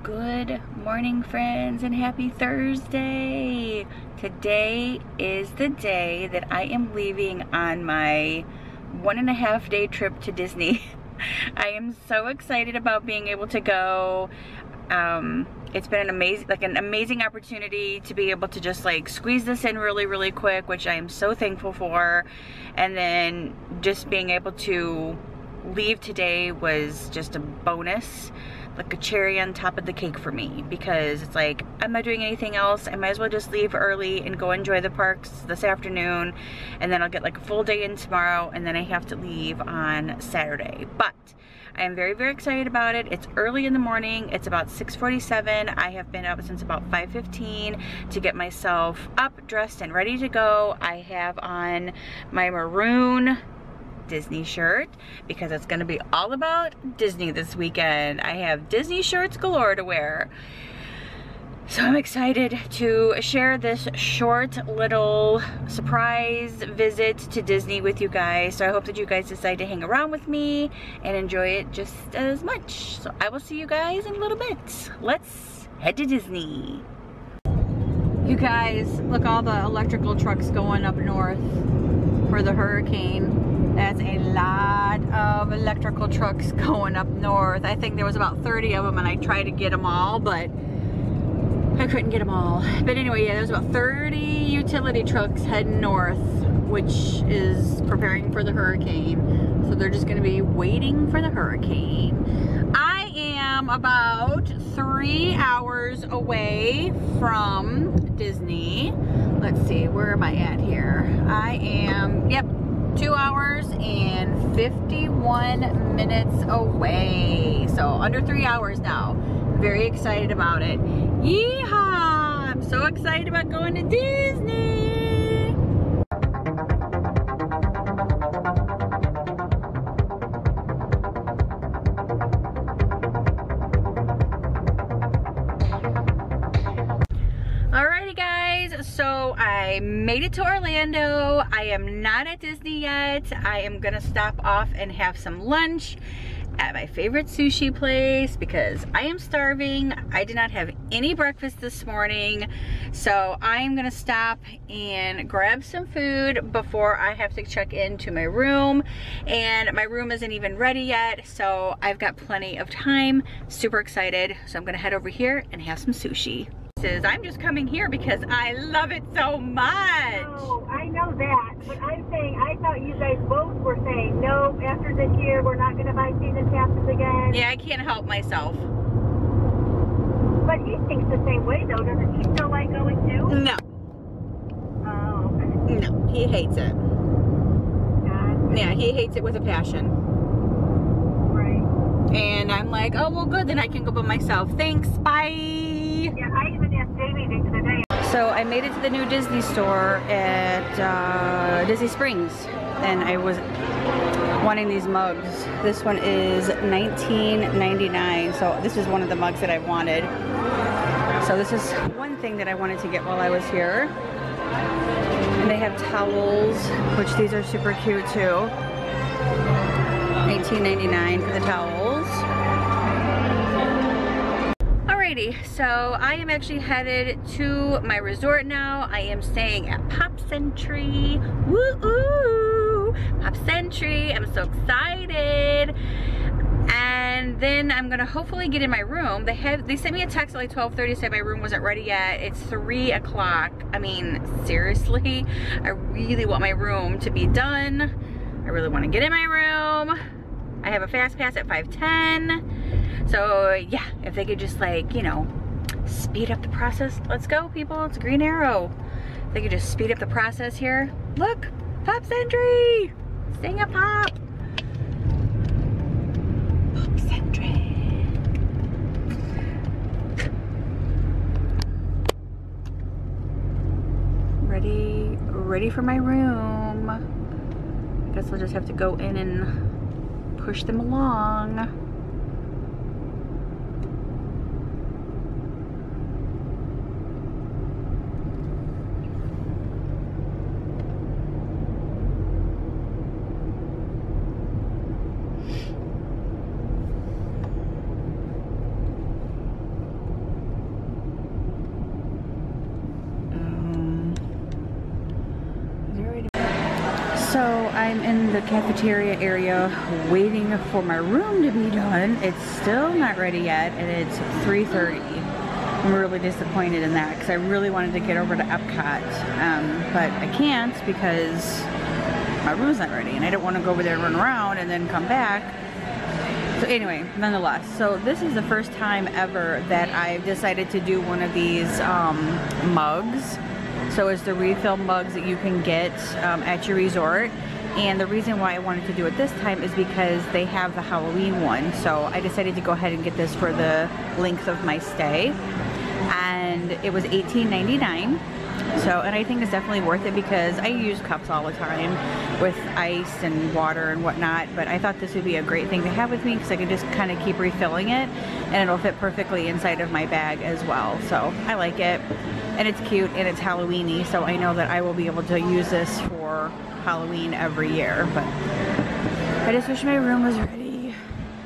Good morning, friends, and happy Thursday. Today is the day that I am leaving on my 1.5 day trip to Disney. I am so excited about being able to go. It's been an amazing opportunity to be able to just like squeeze this in really quick, which I am so thankful for. And then just being able to leave today was just a bonus, like a cherry on top of the cake for me, because it's like, I'm not doing anything else. I might as well just leave early and go enjoy the parks this afternoon, and then I'll get like a full day in tomorrow, and then I have to leave on Saturday. But I am very excited about it. It's early in the morning. It's about 6:47. I have been up since about 5:15 to get myself up, dressed, and ready to go. I have on my maroon Disney shirt because it's gonna be all about Disney this weekend. I have Disney shirts galore to wear. So I'm excited to share this short little surprise visit to Disney with you guys. So I hope that you guys decide to hang around with me and enjoy it just as much. So I will see you guys in a little bit. Let's head to Disney. You guys, look, all the electrical trucks going up north for the hurricane. That's a lot of electrical trucks going up north. I think there was about 30 of them, and I tried to get them all, but I couldn't get them all. But anyway, yeah, there's about 30 utility trucks heading north, which is preparing for the hurricane. So they're just gonna be waiting for the hurricane. I am about 3 hours away from Disney. Let's see, where am I at here? I am, yep, 2 hours and 51 minutes away. So under 3 hours now. Very excited about it. Yeehaw! I'm so excited about going to Disney. Alrighty guys, so I made it to Orlando. I am not at Disney yet. I am gonna stop off and have some lunch at my favorite sushi place because I am starving. I did not have any breakfast this morning, so I am gonna stop and grab some food before I have to check into my room, and my room isn't even ready yet, so I've got plenty of time. Super excited, so I'm gonna head over here and have some sushi. I'm just coming here because I love it so much. No, I know that, but I'm saying, I thought you guys both were saying, no, after this year, we're not going to buy season passes again. Yeah, I can't help myself. But he thinks the same way, though. Doesn't he still like going too? No. Oh, okay. No, he hates it. Yeah, he hates it with a passion. Right. And I'm like, oh, well, good, then I can go by myself. Thanks, bye. Yeah, I even asked Jamie the other day. So I made it to the new Disney store at Disney Springs, and I was wanting these mugs. This one is $19.99, so this is one of the mugs that I wanted. So this is one thing that I wanted to get while I was here. And they have towels, which these are super cute too. $19.99 for the towels. Alrighty, so I am actually headed to my resort now. I am staying at Pop Century. Woo-oo! Pop Century, I'm so excited. And then I'm gonna hopefully get in my room. They sent me a text at like 12:30 saying my room wasn't ready yet. It's 3 o'clock. I mean, seriously, I really want my room to be done. I really wanna get in my room. I have a fast pass at 5:10. So yeah, if they could just like, you know, speed up the process. Let's go, people, it's a green arrow. If they could just speed up the process here. Look, Pop Century, staying at Pop. Pop Century. Ready for my room. I guess I'll just have to go in and push them along. I'm in the cafeteria area waiting for my room to be done. It's still not ready yet, and it's 3:30. I'm really disappointed in that because I really wanted to get over to Epcot, but I can't because my room's not ready, and I don't want to go over there and run around and then come back. So anyway, nonetheless, so this is the first time ever that I've decided to do one of these mugs. So it's the refill mugs that you can get at your resort. And the reason why I wanted to do it this time is because they have the Halloween one. So I decided to go ahead and get this for the length of my stay. And it was $18.99. So, and I think it's definitely worth it because I use cups all the time with ice and water and whatnot, but I thought this would be a great thing to have with me because I could just kind of keep refilling it and it'll fit perfectly inside of my bag as well. So I like it, and it's cute and it's Halloween-y, so I know that I will be able to use this for Halloween every year. But I just wish my room was ready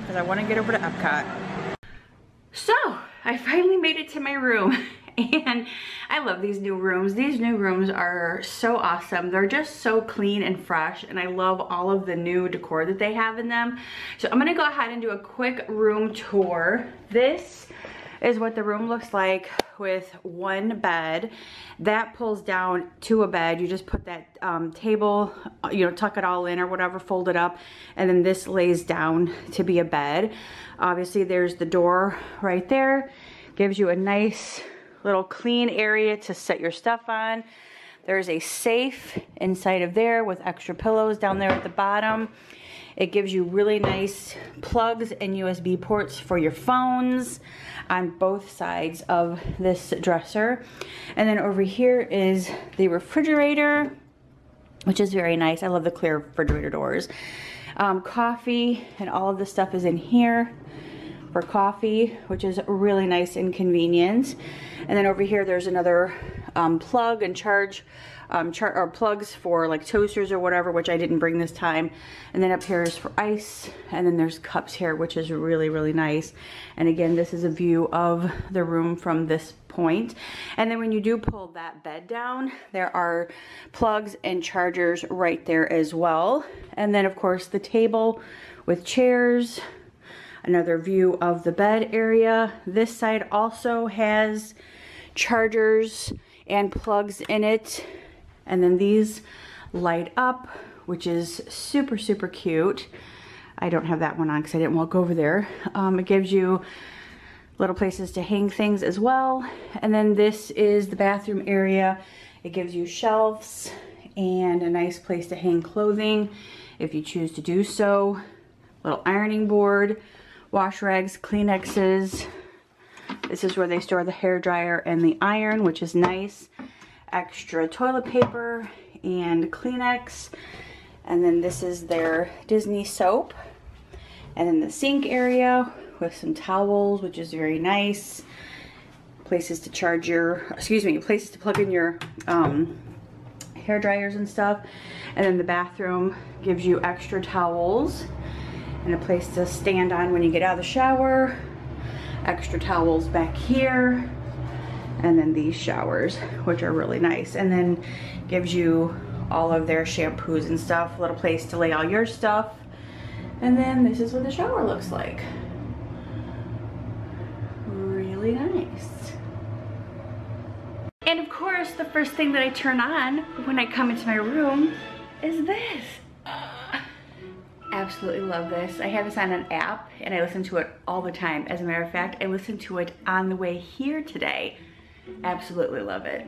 because I want to get over to Epcot. So I finally made it to my room. And I love these new rooms. These new rooms are so awesome. They're just so clean and fresh, and I love all of the new decor that they have in them. So I'm gonna go ahead and do a quick room tour. This is what the room looks like with one bed. That pulls down to a bed. You just put that table, you know, tuck it all in or whatever, fold it up, and then this lays down to be a bed. Obviously there's the door right there. Gives you a nice little clean area to set your stuff on. There's a safe inside of there with extra pillows down there at the bottom. It gives you really nice plugs and USB ports for your phones on both sides of this dresser. And then over here is the refrigerator, which is very nice. I love the clear refrigerator doors. Coffee and all of this stuff is in here for coffee, which is really nice and convenient. And then over here there's another plug and charge or plugs for like toasters or whatever, which I didn't bring this time. And then up here is for ice, and then there's cups here, which is really, really nice. And again, this is a view of the room from this point. And then when you do pull that bed down, there are plugs and chargers right there as well. And then of course the table with chairs. Another view of the bed area. This side also has chargers and plugs in it. And then these light up, which is super, super cute. I don't have that one on because I didn't walk over there. It gives you little places to hang things as well. And then this is the bathroom area. It gives you shelves and a nice place to hang clothing if you choose to do so. Little ironing board. Wash rags, Kleenexes. This is where they store the hair dryer and the iron, which is nice. Extra toilet paper and Kleenex. And then this is their Disney soap. And then the sink area with some towels, which is very nice. Places to charge your, places to plug in your hair dryers and stuff. And then the bathroom gives you extra towels and a place to stand on when you get out of the shower. Extra towels back here. And then these showers, which are really nice. And then gives you all of their shampoos and stuff. A little place to lay all your stuff. And then this is what the shower looks like. Really nice. And of course, the first thing that I turn on when I come into my room is this. Absolutely love this. I have this on an app and I listen to it all the time. As a matter of fact, I listened to it on the way here today. Absolutely love it.